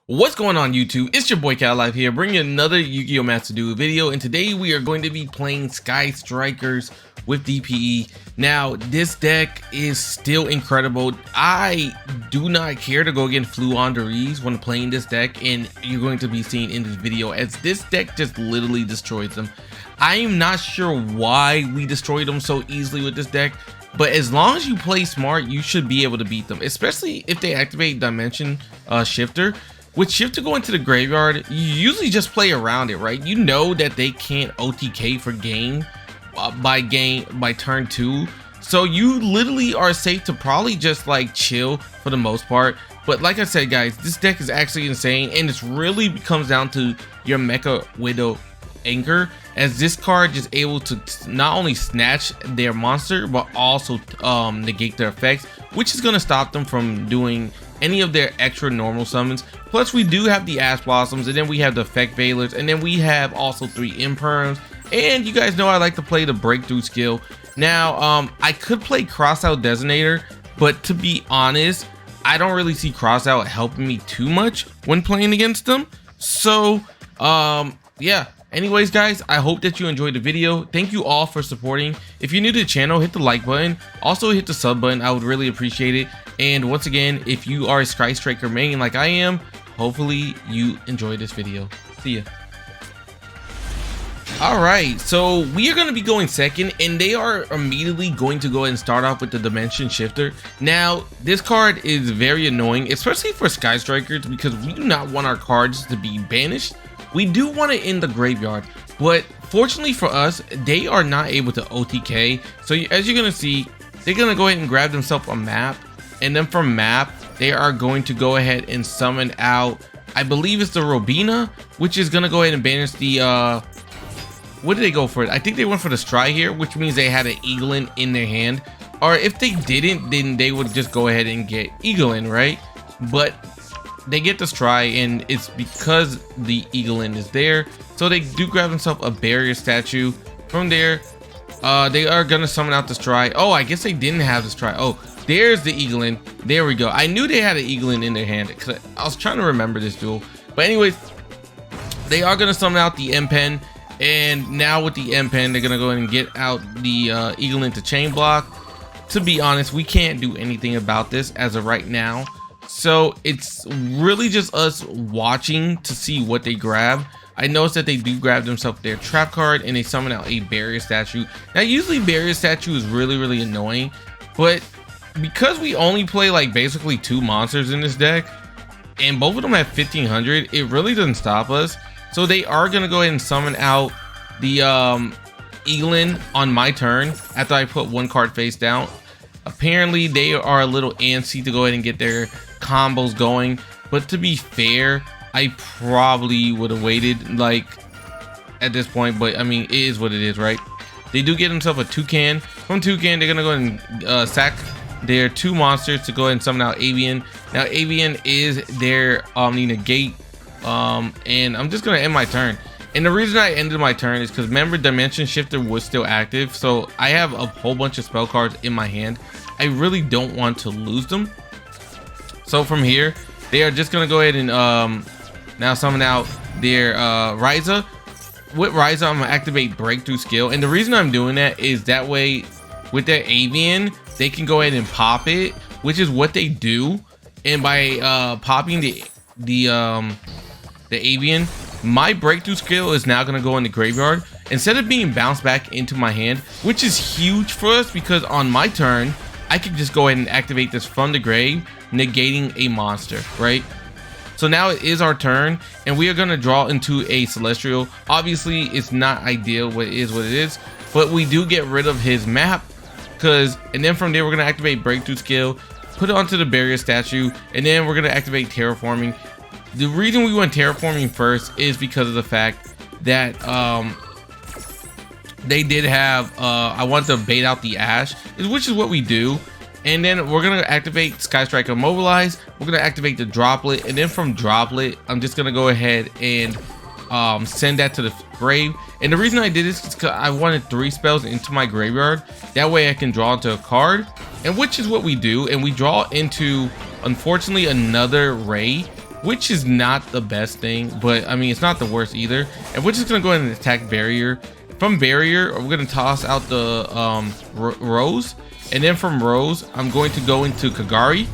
What's going on YouTube? It's your boy Cat Life here, bringing you another Yu-Gi-Oh! Master Duel video, and today we are going to be playing Sky Strikers with DPE. Now, this deck is still incredible. I do not care to go against Floowandereeze when playing this deck, and you're going to be seeing in this video as this deck just literally destroys them. I am not sure why we destroyed them so easily with this deck, but as long as you play smart, you should be able to beat them, especially if they activate Dimension Shifter. With Shifter going to the graveyard, you usually just play around it, right? You know that they can't OTK for game by turn 2. So you literally are safe to probably just like chill for the most part. But like I said, guys, this deck is actually insane, and it really comes down to your Mecha Widow Anchor, as this card is able to not only snatch their monster but also negate their effects, which is going to stop them from doing any of their extra normal summons. Plus we do have the Ash Blossoms, and then we have the Effect Veilers, and then we have also 3 Imperms, and you guys know I like to play the Breakthrough skill. Now I could play Crossout Designator, but to be honest, I don't really see Crossout helping me too much when playing against them. So yeah, anyways guys, I hope that you enjoyed the video. Thank you all for supporting. If you're new to the channel, hit the like button, also hit the sub button. I would really appreciate it. And once again, if you are a Sky Striker main like I am, hopefully you enjoy this video. See ya. Alright, so we are going to be going second, and they are immediately going to go ahead and start off with the Dimension Shifter. Now, this card is very annoying, especially for Sky Strikers, because we do not want our cards to be banished. We do want it in the graveyard, but fortunately for us, they are not able to OTK. So as you're going to see, they're going to go ahead and grab themselves a map, and then from map, they are going to go ahead and summon out, I believe it's the Robina, which is going to go ahead and banish the, what did they go for? I think they went for the Stry here, which means they had an Eaglin in their hand. Or if they didn't, then they would just go ahead and get Eaglin, right? But they get the Stry, and it's because the Eaglin is there. So they do grab themselves a barrier statue. From there, they are gonna summon out the Stry. Oh, I guess they didn't have the Stry. Oh, there's the Eaglin. There we go. I knew they had an Eaglin in their hand because I was trying to remember this duel. But anyways, they are gonna summon out the M-Pen. And now with the M-Pen, they're gonna go ahead and get out the Eaglin to chain block. To be honest, we can't do anything about this as of right now. So it's really just us watching to see what they grab. I noticed that they do grab themselves their trap card, and they summon out a barrier statue. Now usually barrier statue is really annoying, but because we only play like basically 2 monsters in this deck, and both of them have 1500, it really doesn't stop us. So they are gonna go ahead and summon out the Eaglin on my turn after I put 1 card face down. Apparently they are a little antsy to go ahead and get their combos going, but to be fair, I probably would have waited like at this point, but I mean, it is what it is, right? They do get themselves a Toucan. From Toucan, they're gonna go ahead and sack their 2 monsters to go ahead and summon out Avian. Now Avian is their Omni Negate, and I'm just gonna end my turn. And the reason I ended my turn is because remember, Dimension Shifter was still active, so I have a whole bunch of spell cards in my hand. I really don't want to lose them. So from here, they are just gonna go ahead and now summon out their Raye. With Raye, I'm gonna activate Breakthrough skill, and the reason I'm doing that is that way with their Avian, they can go ahead and pop it, which is what they do. And by popping the Avian, my Breakthrough skill is now going to go in the graveyard instead of being bounced back into my hand, which is huge for us because on my turn I can just go ahead and activate this from the grave, negating a monster, right? So now it is our turn, and we are going to draw into a Celestial. Obviously it's not ideal, what it is, but we do get rid of his map, and then from there we're going to activate Breakthrough skill, put it onto the barrier statue, and then we're going to activate Terraforming. The reason we went Terraforming first is because of the fact that they did have I wanted to bait out the Ash, which is what we do. And then we're gonna activate Sky Striker Mobilize, we're gonna activate the Droplet, and then from Droplet I'm just gonna go ahead and send that to the grave. And the reason I did this is because I wanted 3 spells into my graveyard, that way I can draw into a card, and which is what we do. And we draw into, unfortunately, another Raye. which is not the best thing, but I mean, it's not the worst either. And we're just gonna go ahead and attack barrier. From barrier, we're gonna toss out the Roze, and then from Roze, I'm going to go into Kagari.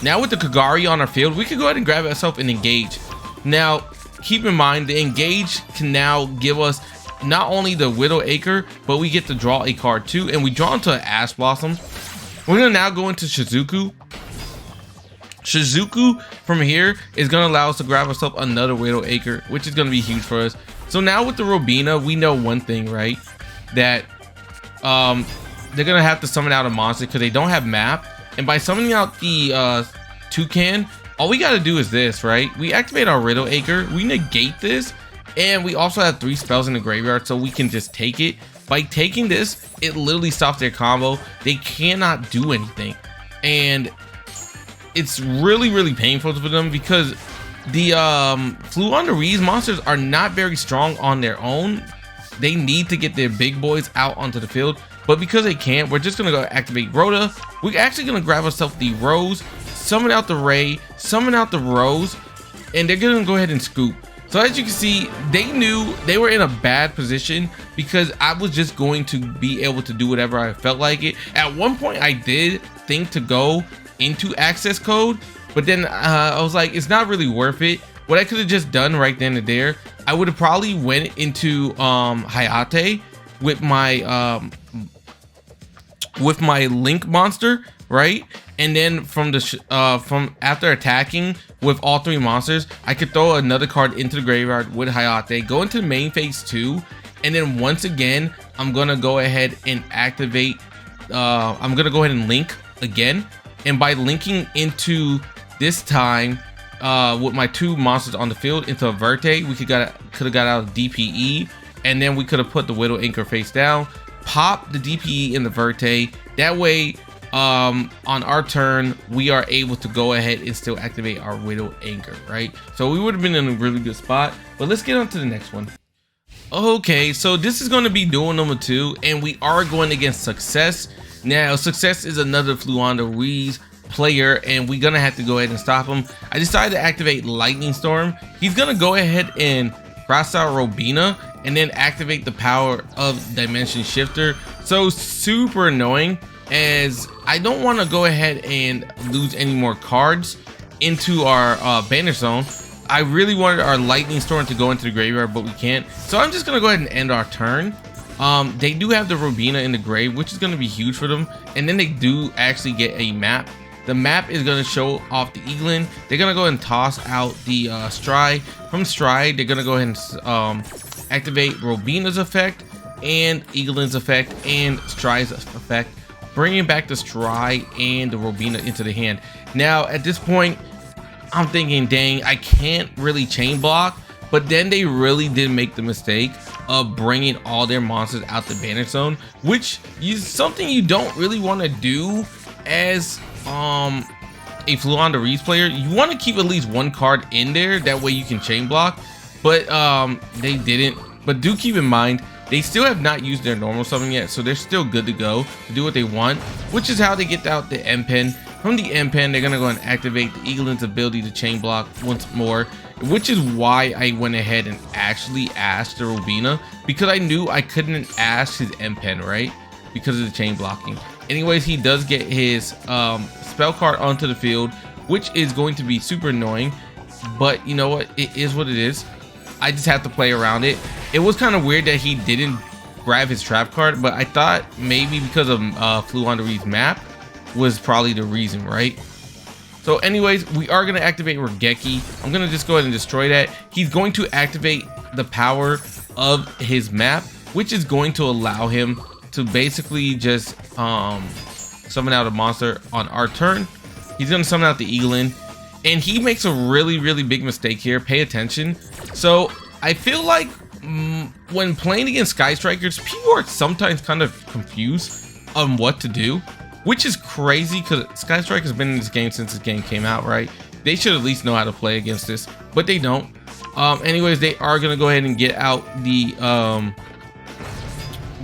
Now with the Kagari on our field, we can go ahead and grab ourselves and engage. Now, keep in mind, the engage can now give us not only the Widowacre, but we get to draw a card too, and we draw into an Ash Blossom. We're gonna now go into Shizuku. Shizuku from here is gonna allow us to grab ourselves another Widowacre, which is gonna be huge for us. So now with the Robina, we know one thing, right? That they're gonna have to summon out a monster because they don't have map. And by summoning out the Toucan, all we gotta do is this, right? We activate our Widowacre, we negate this, and we also have 3 spells in the graveyard, so we can just take it. By taking this, it literally stops their combo. They cannot do anything. And it's really painful for them because the Floowandereeze monsters are not very strong on their own. They need to get their big boys out onto the field, but because they can't, we're just gonna go activate Rhoda. We're actually gonna grab ourselves the Roze, summon out the Raye, summon out the Roze, and they're gonna go ahead and scoop. So as you can see, they knew they were in a bad position because I was just going to be able to do whatever I felt like it. At one point, I did think to go into access code, but then I was like, it's not really worth it. What I could have just done right then and there, I would have probably went into Hayate with my Link monster, right? And then from the from after attacking with all 3 monsters, I could throw another card into the graveyard with Hayate, go into main phase 2, and then once again, I'm gonna go ahead and activate. I'm gonna go ahead and link again, and by linking into this time with my 2 monsters on the field into a Verte, we could have got out of DPE, and then we could have put the Widowacre face down, pop the DPE in the Verte. That way, on our turn, we are able to go ahead and still activate our Widowacre, right? So we would have been in a really good spot, but let's get on to the next one. Okay, so this is going to be duel number 2, and we are going against Success. Now, Success is another Floowandereeze player, and we're gonna have to go ahead and stop him. I decided to activate Lightning Storm. He's gonna go ahead and cross out Robina and then activate the power of Dimension Shifter. So super annoying, as I don't want to go ahead and lose any more cards into our banner zone. I really wanted our Lightning Storm to go into the graveyard, but we can't. So I'm just gonna go ahead and end our turn. They do have the Robina in the grave, which is going to be huge for them, and then they do actually get a map. The map is going to show off the Eaglin. They're going to go ahead and toss out the Stride. From Stride, they're going to go ahead and activate Robina's effect and Eaglin's effect and Stride's effect, bringing back the Stride and the Robina into the hand. Now at this point, I'm thinking, dang, I can't really chain block, but then they really did make the mistake of bringing all their monsters out the banner zone, which is something you don't really want to do as a Floowandereeze player. You want to keep at least 1 card in there, that way you can chain block, but they didn't. But do keep in mind, they still have not used their normal summon yet, so they're still good to go to do what they want, which is how they get out the M-Pen. From the M-Pen, they're gonna go and activate the Eaglin's ability to chain block once more, which is why I went ahead and actually asked the Robina, because I knew I couldn't ask his M-Pen, right? Because of the chain blocking. Anyways, he does get his spell card onto the field, which is going to be super annoying, but you know what? It is what it is. I just have to play around it. It was kind of weird that he didn't grab his trap card, but I thought maybe because of Floowandereeze map was probably the reason, right? So anyways, we are going to activate Ragecki. I'm going to just go ahead and destroy that. He's going to activate the power of his map, which is going to allow him to basically just summon out a monster on our turn. He's going to summon out the Eaglin, and he makes a really big mistake here. Pay attention. So I feel like when playing against Sky Strikers, people are sometimes kind of confused on what to do, which is crazy because Sky Strikers has been in this game since this game came out, right? They should at least know how to play against this, but they don't. Anyways, they are gonna go ahead and get out the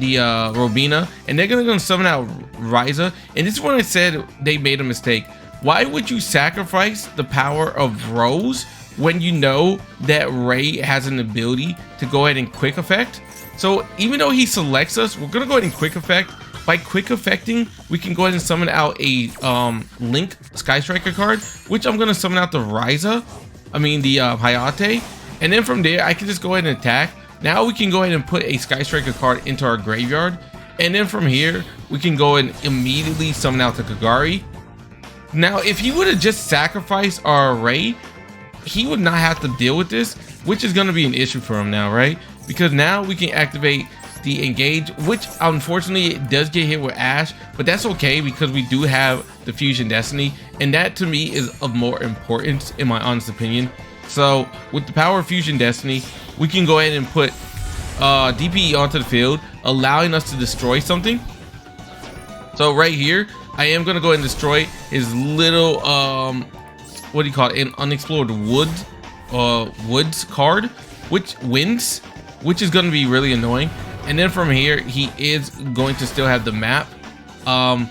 Robina, and they're gonna summon out Raye. And this is when I said they made a mistake. why would you sacrifice the power of Roze when you know that Raye has an ability to go ahead and quick effect? So even though he selects us, we're gonna go ahead and quick effect. By quick effecting, we can go ahead and summon out a Link Sky Striker card, which I'm gonna summon out the Hayate, and then from there I can just go ahead and attack. Now we can go ahead and put a Sky Striker card into our graveyard, and then from here we can go and immediately summon out the Kagari. Now if he would have just sacrificed our Raye, he would not have to deal with this, which is going to be an issue for him now, right? Because now we can activate the engage, which unfortunately it does get hit with Ash, but that's okay because we do have the Fusion Destiny, and that to me is of more importance in my honest opinion. So with the power of Fusion Destiny, we can go ahead and put DPE onto the field, allowing us to destroy something. So right here I am going to go ahead and destroy his little what do you call it, an unexplored woods card, which wins, which is going to be really annoying. And then from here he is going to still have the map. I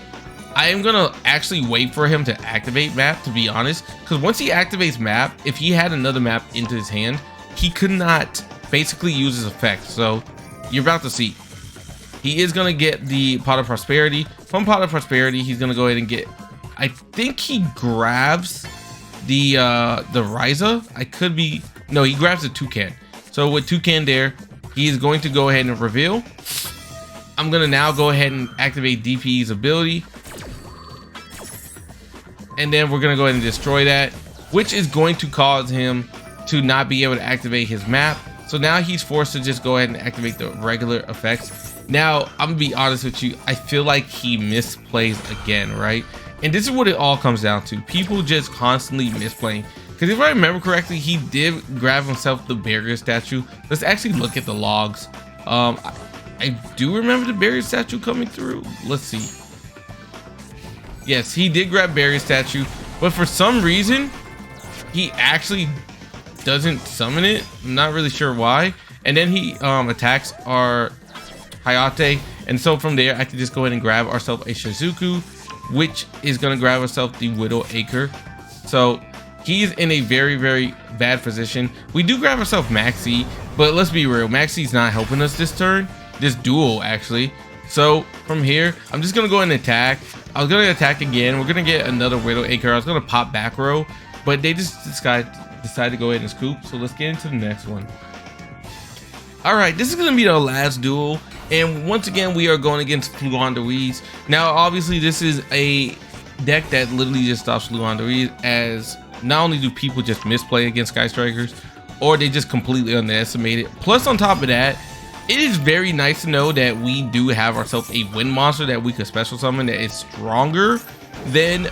am gonna actually wait for him to activate map, to be honest, because once he activates map, if he had another map into his hand, he could not basically use his effect. So you're about to see, he is gonna get the Pot of Prosperity. From Pot of Prosperity, he's gonna go ahead and get, I think he grabs the Ryza. I could be, no, he grabs the Toucan. So with Toucan there, he is going to go ahead and reveal. I'm gonna now go ahead and activate DPE's ability, and then we're gonna go ahead and destroy that, which is going to cause him to not be able to activate his map. So now he's forced to just go ahead and activate the regular effects. Now I'm gonna be honest with you, I feel like he misplays again, right? And this is what it all comes down to. People just constantly misplaying. Because if I remember correctly, he did grab himself the barrier statue. Let's actually look at the logs. I do remember the barrier statue coming through. Let's see. Yes, he did grab barrier statue, but for some reason he actually doesn't summon it. I'm not really sure why. And then he attacks our Hayate, and so from there I can just go ahead and grab ourselves a Shizuku, which is gonna grab ourselves the Widow Acre. So he's in a very, very bad position. We do grab ourselves Maxx C, but let's be real, Maxx C's not helping us this turn, this duel actually. So from here, I'm just gonna go ahead and attack. I was gonna attack again. We're gonna get another Widow Acre. I was gonna pop back row, but they just decided to go ahead and scoop. So let's get into the next one. All right, this is gonna be the last duel, and once again we are going against Floowandereeze. Now obviously this is a deck that literally just stops Floowandereeze, as not only do people just misplay against Sky Strikers, or they just completely underestimate it. Plus on top of that, it is very nice to know that we do have ourselves a wind monster that we could special summon that is stronger than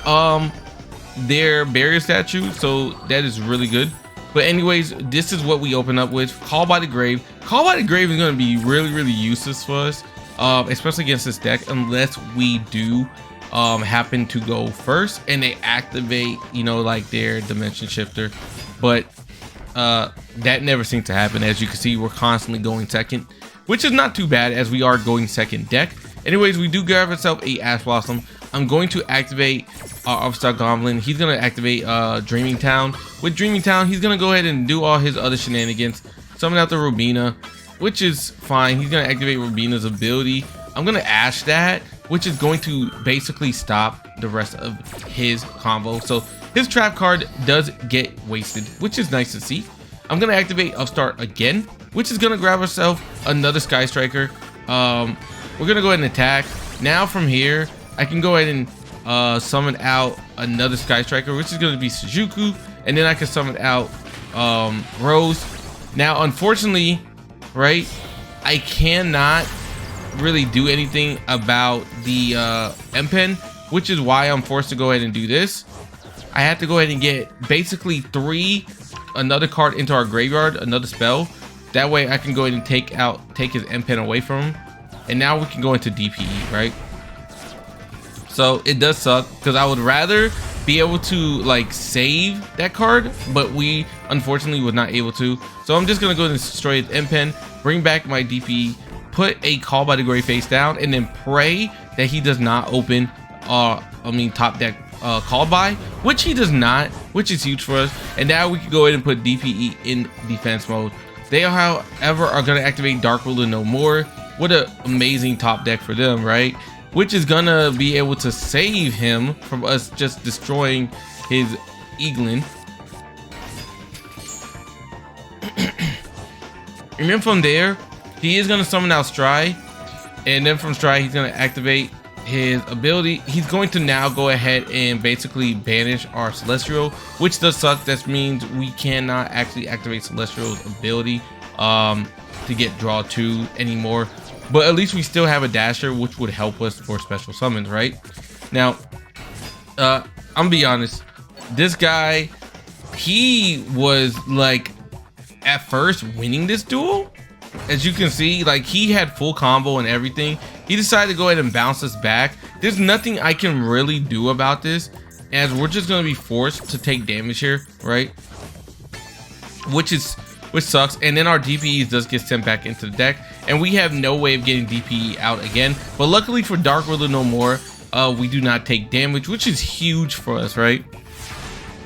their barrier statue, so that is really good. But anyways, this is what we open up with. Call by the Grave. Call by the Grave is going to be really, really useless for us, especially against this deck, unless we do happen to go first and they activate, you know, like their dimension shifter. But that never seems to happen. As you can see, we're constantly going second, which is not too bad as we are going second deck. Anyways, we do grab ourselves a Ash Blossom. I'm going to activate Upstart Goblin. He's going to activate Dreaming Town. With Dreaming Town, he's going to go ahead and do all his other shenanigans. Summon out the Robina, which is fine. He's going to activate Robina's ability. I'm going to Ash that, which is going to basically stop the rest of his combo. So his trap card does get wasted, which is nice to see. I'm going to activate Upstart again, which is going to grab ourselves another Sky Striker. We're going to go ahead and attack. Now from here, I can go ahead and summon out another Sky Striker, which is going to be Shizuku, and then I can summon out Roze. Now, unfortunately, right, I cannot really do anything about the M-Pen, which is why I'm forced to go ahead and do this. I have to go ahead and get basically another card into our graveyard, another spell. That way I can go ahead and take his M-Pen away from him, and now we can go into DPE, right? So it does suck because I would rather be able to like save that card, but we unfortunately was not able to. So I'm just gonna go ahead and destroy his M-Pen, bring back my DPE, put a Call by the Grave face down, and then pray that he does not open top deck called by, which he does not, which is huge for us. And now we can go ahead and put DPE in defense mode. They, however, are going to activate Dark Ruler no more. What an amazing top deck for them, right? Which is going to be able to save him from us just destroying his Eaglin. And then from there, he is going to summon out Stry. And then from Stry, he's going to activate his ability. He's going to now go ahead and basically banish our Celestial, which does suck. That means we cannot actually activate Celestial's ability to get draw 2 anymore. But at least we still have a dasher, which would help us for special summons, right? Now, I'm gonna be honest. This guy, he was like at first winning this duel. As you can see, like he had full combo and everything. He decided to go ahead and bounce us back. There's nothing I can really do about this, as we're just gonna be forced to take damage here, right? Which sucks. And then our DPE does get sent back into the deck, and we have no way of getting DPE out again. But luckily for Dark Ruler no more, we do not take damage, which is huge for us, right?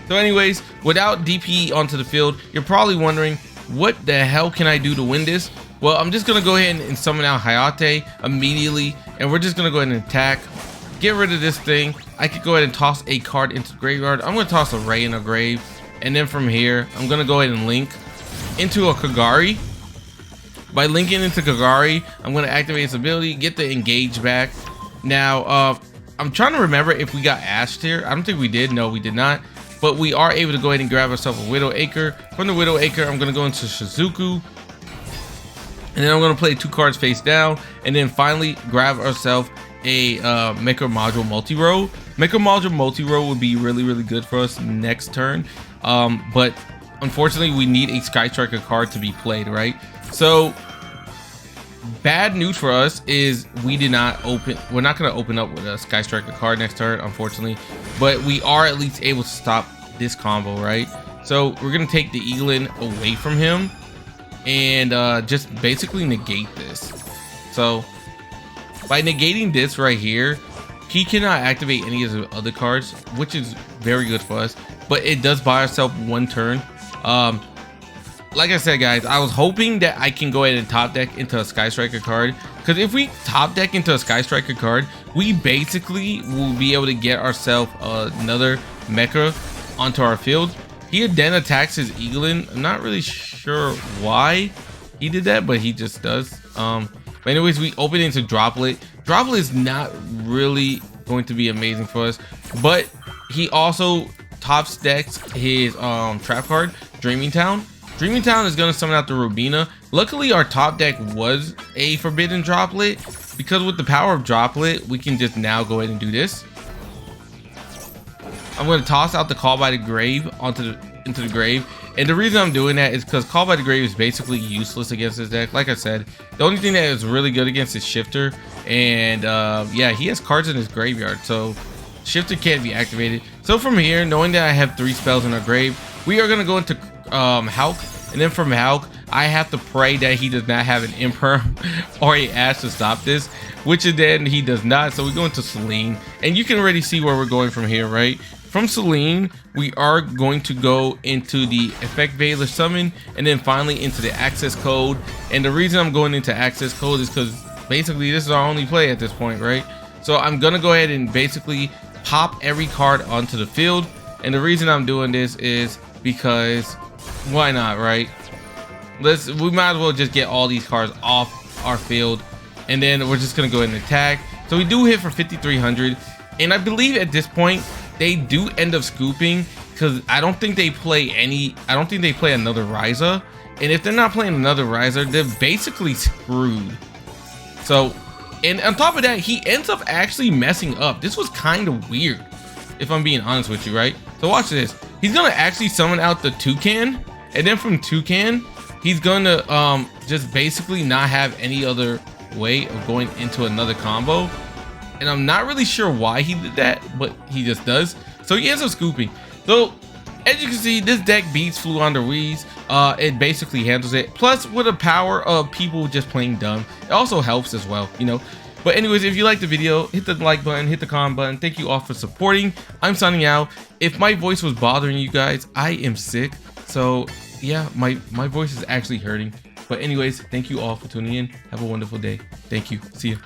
So anyways, without DPE onto the field, you're probably wondering, what the hell can I do to win this? Well, I'm just gonna go ahead and summon out Hayate immediately, and we're just gonna go ahead and attack, get rid of this thing. I could go ahead and toss a card into the graveyard. I'm gonna toss a Raye in a grave, and then from here I'm gonna go ahead and link into a Kagari. By linking into Kagari, I'm gonna activate its ability, get the engage back. Now I'm trying to remember if we got ashed here. I don't think we did. No, we did not. But we are able to go ahead and grab ourselves a Widow Acre. From the Widow Acre, I'm going to go into Shizuku. And then I'm going to play 2 cards face down. And then finally grab ourselves a Mecha Module Multi-Row. Mecha Module Multi-Row would be really, really good for us next turn. But unfortunately, we need a Sky Striker card to be played, right? So bad news for us is we're not going to open up with a Sky Striker card next turn, unfortunately, but we are at least able to stop this combo, right? So we're going to take the Eaglin away from him and just basically negate this. So by negating this right here, he cannot activate any of the other cards, which is very good for us, but it does buy ourselves 1 turn. Like I said, guys, I was hoping that I can go ahead and top deck into a Sky Striker card, because if we top deck into a Sky Striker card, we basically will be able to get ourselves another Mecha onto our field. He then attacks his Eaglin. I'm not really sure why he did that, but he just does. But anyways, we open into Droplet. Droplet is not really going to be amazing for us, but he also top decks his trap card, Dreaming Town. Dreaming Town is going to summon out the Rubina. Luckily, our top deck was a Forbidden Droplet, because with the power of Droplet, we can just now go ahead and do this. I'm going to toss out the Call by the Grave into the grave. And the reason I'm doing that is because Call by the Grave is basically useless against this deck. Like I said, the only thing that is really good against is Shifter. And yeah, he has cards in his graveyard, so Shifter can't be activated. So from here, knowing that I have 3 spells in our grave, we are going to go into Hulk, and then from Hulk I have to pray that he does not have an Imperm or a Ash to stop this, which then he does not. So we go into Selene, and you can already see where we're going from here, right? From Selene, we are going to go into the Effect Veiler Summon, and then finally into the Access Code. And the reason I'm going into Access Code is because basically this is our only play at this point, right? So I'm gonna go ahead and basically pop every card onto the field, and the reason I'm doing this is because why not, right? We might as well just get all these cards off our field, and then we're just gonna go ahead and attack. So we do hit for 5,300, and I believe at this point they do end up scooping, because I don't think they play another Ryza, and if they're not playing another Ryza, they're basically screwed. So, and on top of that, he ends up actually messing up. This was kind of weird, if I'm being honest with you, right? So watch this. He's gonna actually summon out the Toucan, and then from Toucan, he's gonna just basically not have any other way of going into another combo. And I'm not really sure why he did that, but he just does. So he ends up scooping. So as you can see, this deck beats Floowandereeze. It basically handles it. Plus, with the power of people just playing dumb, it also helps as well, you know. But anyways, if you liked the video, hit the like button, hit the comment button. Thank you all for supporting. I'm signing out. If my voice was bothering you guys, I am sick. So yeah, my voice is actually hurting. But anyways, thank you all for tuning in. Have a wonderful day. Thank you. See ya.